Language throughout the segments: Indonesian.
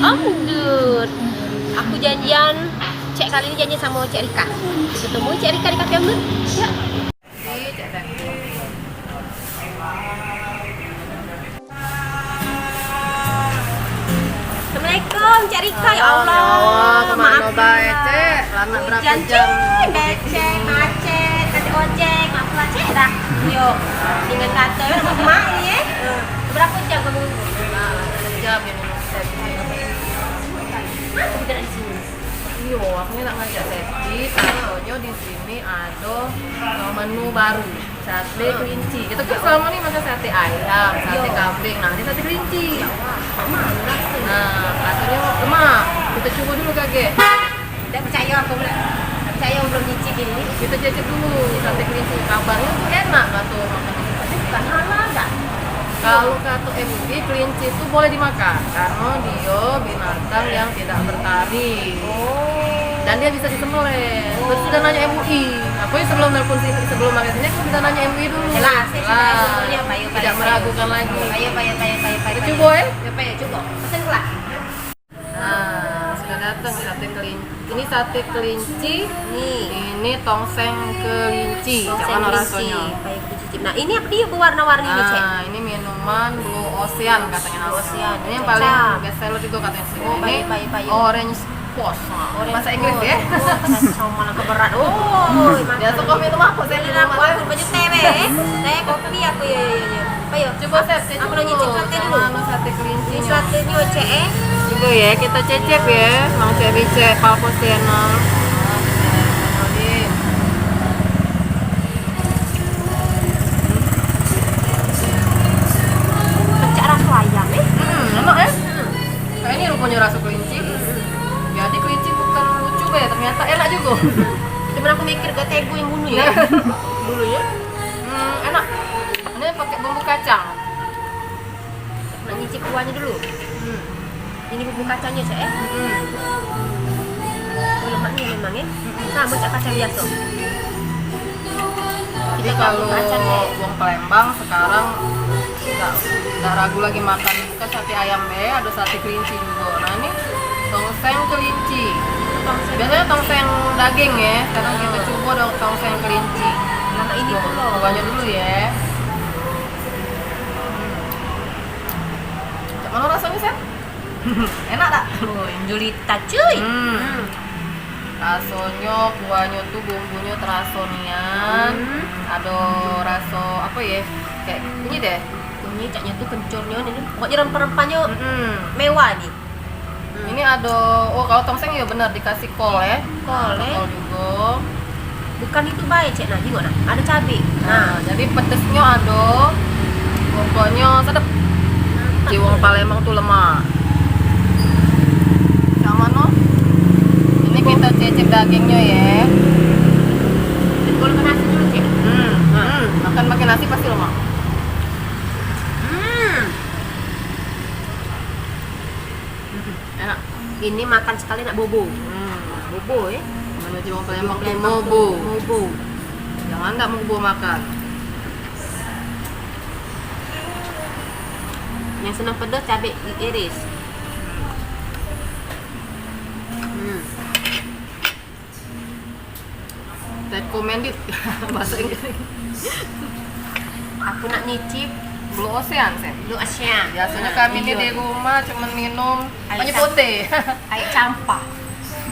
Amdut. Aku janjian, Cek kali ini janjian sama Cek Rika. Ketemu Cek Rika di Cafe Amdut. Ya. Assalamualaikum Cek Rika, ya Allah. Kemana bae, Cek? Lama berapa jam? Becek, macet, kata ojek, maaf lah Cek dah. Yuk, tinggal kata, mau kemana ya? Berapa jam kamu? Jam ini. Kenapa kita ada di sini? Iya, aku nak ngajak Seti. Soalnya di sini ada menu baru, sate kelinci. Kita kan selama ini makan sate ayam, sate kambing. Nah, ini sate kelinci. Nah, rasanya lemak. Kita coba dulu kakek. Tidak percaya aku belum. Percaya belum nyicip ini. Kita cicip dulu sate kelinci. Kabarnya tuh enak kata makan di sini. Tapi bukan halal kan? Kalau kata MUI, kelinci itu boleh dimakan karena dia binatang yang tidak bertaring. Dan dia bisa disembelih. Terus kita nanya MUI. Aku sebelum nelpon sini, sebelum makan sini, aku kita nanya MUI dulu. Jelas, Tidak meragukan lagi. Payo. Coba ya? Payo, coba. Pesan kelak. Nah, sudah datang sate kelinci. Ini sate kelinci. Nih. Ini tongseng kelinci. Jangan rasanya. Payo kita cicip. Nah, ini apa dia berwarna-warni ini, Cek? Nah, ini minuman Blue Ocean katanya. Blue Ocean. Ini yang paling best seller juga katanya sih. Oh, Ini payo. Orange Post. Bahasa Inggris ya. Sama malah keberat. Oh, Biasa kau minum apa? Saya minum aku apa? baju teh. Saya kopi aku ya. Payo. Coba saya Aku nanya nyicip sate dulu. Mana sate kelinci? Ini sate ni Cek. Coba ya, kita cecep ya. Mang Cek Bicek, Palpo Channel. Pencak rasa ayam Enak ya? Kayak ini rupanya rasa kelinci. Jadi kelinci bukan lucu ya, ternyata enak juga. Cuman aku mikir gak tegu yang bunuh ya. Dulu ya. Enak. Ini pakai bumbu kacang. Nak nyicip kuahnya dulu. Ini bumbu kacangnya Cek. Oh, lemaknya memang ya. Sama cak kacang biasa. Jadi kalau uang Palembang sekarang nggak ragu lagi makan bukan sate ayam ada sate kelinci juga. Nah ini tongseng kelinci. Biasanya tongseng daging ya. Sekarang kita coba dong tongseng kelinci. Nah ini dulu. Cobanya dulu ya. Mana rasanya Seth? Enak tak? Julita cuy. Rasanya kuahnya tuh bumbunya terasa nian. Ada rasa apa ya? Kayak ini deh. Ini caknya tuh kencurnya ini. Pokoknya rempah-rempahnya mewah nih. Ini ada, kalau tongseng ya benar dikasih kol ya. Kol juga. Bukan itu baik Cek, nah juga nah. Ada cabai. Nah, jadi pedesnya ada. Pokoknya sedap. Jiwang Palembang tuh lemak. Yang mana? Ini kita cicip dagingnya ya. Kalau makan nasi dulu Cek. Makan pakai nasi pasti lemak. Enak. Ini makan sekali nak bobo. Bobo ya. Mana Jiwang Palembang tuh mobo. Jangan nggak mobo makan. Yang senang pedas cabai iris. Recommended bahasa Inggris. Aku nak nyicip Blue Ocean sih. Blue Ocean. Biasanya kami ini di rumah cuma minum banyak putih. Air campur.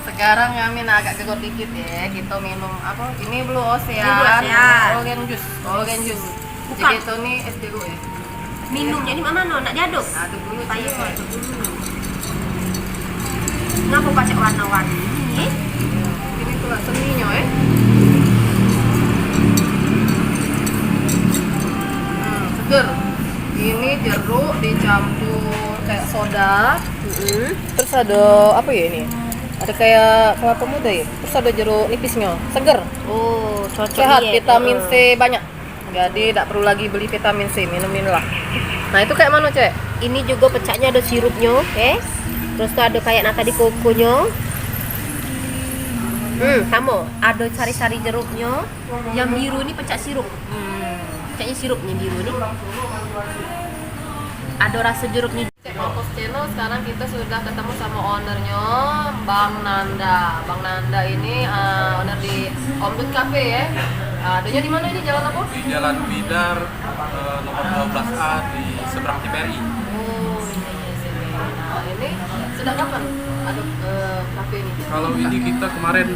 Sekarang kami agak gegot dikit ya. Kita minum apa? Ini Blue Ocean. Blue Ocean. Orange juice. Bukan. Jadi itu nih SDU ya. Minumnya ini mana no? Nak diaduk? Aduk dulu. Payo aduk dulu. Kenapa pakai warna-warni ini? Ini pula seninya ya. Seger. Ini jeruk dicampur kayak soda. Terus ada apa ya ini? Ada kayak kelapa muda ya. Terus ada jeruk nipisnya. Seger. Oh, cocok Sehat, ya. vitamin C banyak. Jadi tidak perlu lagi beli vitamin C, minum inilah. Nah itu kayak mana Cek? Ini juga pecahnya ada sirupnya, terus tuh ada kayak tadi kokonya. Sama, ada sari-sari jeruknya. Yang biru ini pecah sirup. Pecahnya sirupnya biru ini. Ada rasa jeruknya. Cek Mampus Channel, sekarang kita sudah ketemu sama ownernya, Bang Nanda. Bang Nanda ini owner di Omdut Cafe ya. Adanya di mana ini, jalan apa? Di Jalan Bidar nomor 12A di seberang TPRI. Oh, ini sini. Nah, ini sudah kapan ada cafe ini? Kalau ini kita kemarin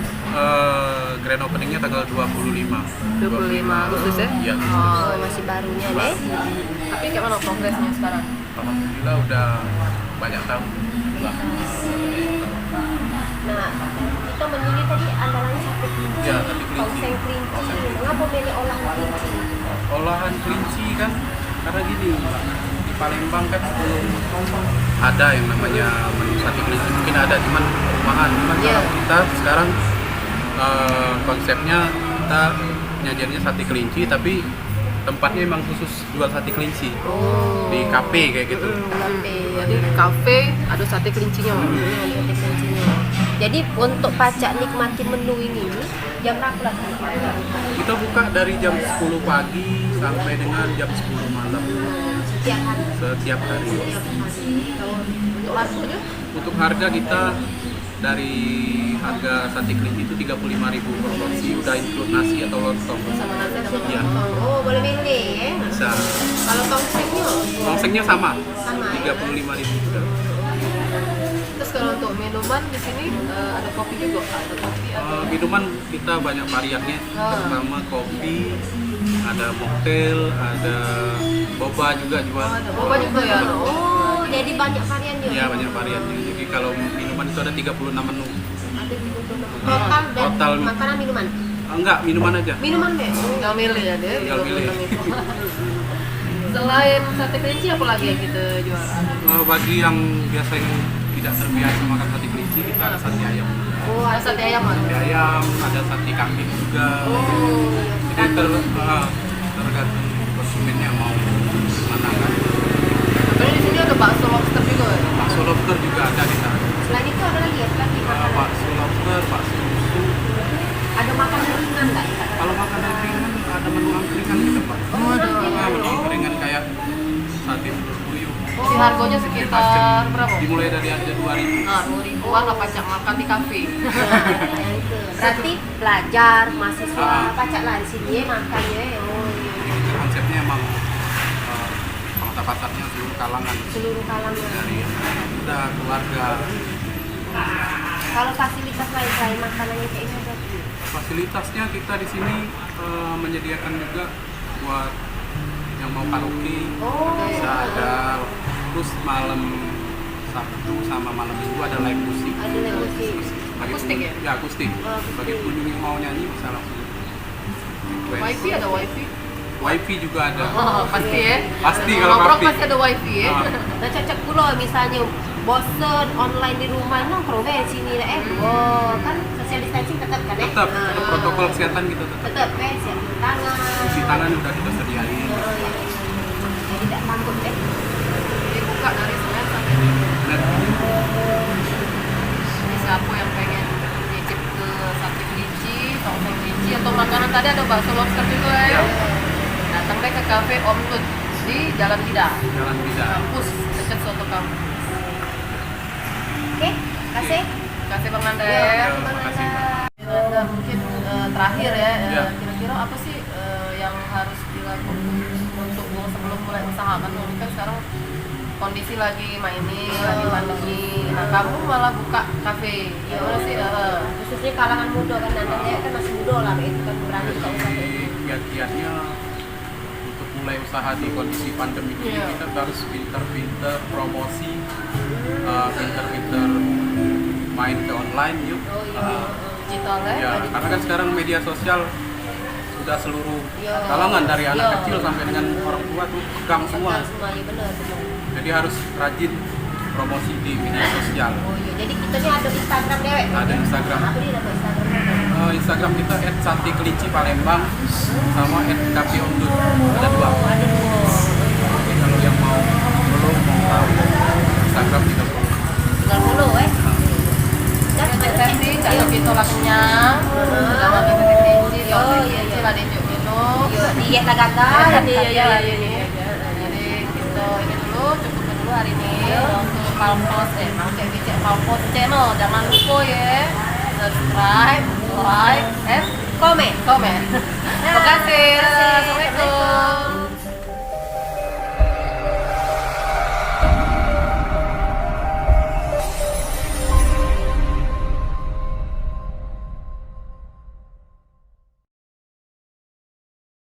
grand openingnya tanggal 25 Agustus ya? Iya. Oh, masih barunya deh. tapi kayak mana progresnya sekarang? Alhamdulillah udah banyak tahun. Nah, kita memilih tadi andalannya sate kelinci, Ya, sate kelinci. tongseng kelinci. Mengapa milih olahan kelinci? Olahan kelinci kan karena gini, di Palembang kan belum ada yang namanya menu sate kelinci, mungkin ada cuman rumahan. Cuman kalau kita sekarang konsepnya kita nyajiannya sate kelinci tapi tempatnya emang khusus jual sate kelinci di kafe kayak gitu. Jadi kafe ada sate kelincinya. Sate kelincinya. Jadi untuk pacak nikmati menu ini jam berapa lagi? Kita buka dari jam 10 pagi sampai dengan jam 10 malam Setiap hari. setiap hari. Untuk harganya? Untuk harga kita dari harga sate kelinci itu 35.000 per porsi, udah include nasi atau lontong. Sama nasi sama Iya. lontong. Oh, boleh milih ya. Bisa. Kalau tongsengnya? Tongsengnya sama, Sama, ya? 35.000 juga. Terus kalau untuk minuman di sini ada kopi juga, ada kopi, ada Minuman kita banyak variannya, terutama kopi, ada mocktail, ada boba juga jual. ada boba juga ya. Oh, jadi banyak variannya. Iya, banyak variannya. Jadi kalau minuman itu ada 36 menu. Ada 36. Total dan Total. makanan minuman. Enggak, minuman aja. Minuman deh. Tinggal milih ya deh. Tinggal milih. Selain sate kelinci apa lagi yang kita jual? Bagi yang biasanya tidak terbiasa makan sate kelinci, kita ada sate ayam. Oh, Ada sate ayam kan? Sate ayam, ada sate kambing juga. Oh, Jadi tergantung konsumennya mau mana kan. Terus di sini ada bakso lobster juga ya? Bakso lobster juga ada di sana. selain itu ada lagi ya, lagi makanan. Bakso lobster, bakso susu. Ada makanan ringan nggak ya? Kalau makanan ringan ada menu angkringan gitu Pak. Oh, ada. Menu angkringan kayak sate buyuk. Si harganya sekitar berapa? Dimulai dari harga 2.000. Nah, 2.000-an lah pacak makan di kafe. Berarti pelajar, mahasiswa, Ah. pacak lah di sini ya makannya. Oh, iya. Jadi itu konsepnya emang pangsa pasarnya seluruh kalangan, Seluruh kalangan. dari anak muda, keluarga. Kalau fasilitas lain selain makanannya kayak ini berarti? Fasilitasnya kita di sini menyediakan juga buat yang mau karaoke, Oh, bisa ada. Terus malam Sabtu sama malam Minggu ada live musik. ada negosiasi. Bagi Akustik ya? Ya, akustik. akustik. Bagi pengunjung yang mau nyanyi bisa langsung request. Wifi ada wifi? Wifi juga ada. Oh, pasti ya? Pasti kalau Nongkrong kafe. pasti ada wifi ya? Ah. Nah, cocok pula misalnya bosen online di rumah nongkrong deh sini lah oh kan social distancing tetap kan Tetap Nah, ada protokol kesehatan kita tetap. tetap siapin tangan. Cuci tangan udah kita sediain. Oh, iya. Jadi tidak takut Jadi buka dari Senin sampai Minggu. Dan Jadi siapa yang pengen nyicip ke sate kelinci, tongseng kelinci, atau makanan tadi ada bakso lobster juga ya? Ya. Datang deh ke Cafe Omdut di Jalan Bidar, jalan bisa. kampus dekat Soto Kampus. Oke, kasih. Kasih Bang Nanda Ya, ya. kasih Bang kasih. Nanda. Dan mungkin terakhir ya, Ya. kira-kira apa sih yang harus dilakukan untuk sebelum mulai usaha? Kan ini kan sekarang kondisi lagi ini, lagi pandemi. Nah, kamu malah buka kafe. Gimana sih? Khususnya kalangan muda kan Nanda saya kan masih muda lah itu kan berani buka usaha kayak gitu. Kiat-kiatnya untuk mulai usaha di kondisi pandemi ini Iya. kita harus pinter-pinter promosi, pinter-pinter main ke online yuk. Oh iya. Digital ya? Ya, karena kan sekarang media sosial sudah seluruh Iya. kalangan dari anak Iya. kecil sampai dengan orang tua tuh pegang semua. Semua ya benar. Jadi harus rajin promosi di media sosial. Oh iya, jadi kita nih ada Instagram dewek. Ada Instagram. Apa dia dapat Instagram? Instagram kita @satekelinci_palembang sama @cafe_omdut. Ada dua. Oh, ada dua. Jadi kalau yang belum mau tahu Instagram kita follow. Tinggal follow Dan Ada ada versi, kalau kita lah kenyang, udah makan sate kelinci, Oh, tongseng iya, kelinci iya. lah dijuk minum. diet lah gagal. Jadi kita ini dulu, cukup dulu dulu hari ini untuk Palpos Mang Cek Cek Palpos channel. Jangan lupa ya subscribe, like, and Komen. komen. Terima kasih. Assalamualaikum.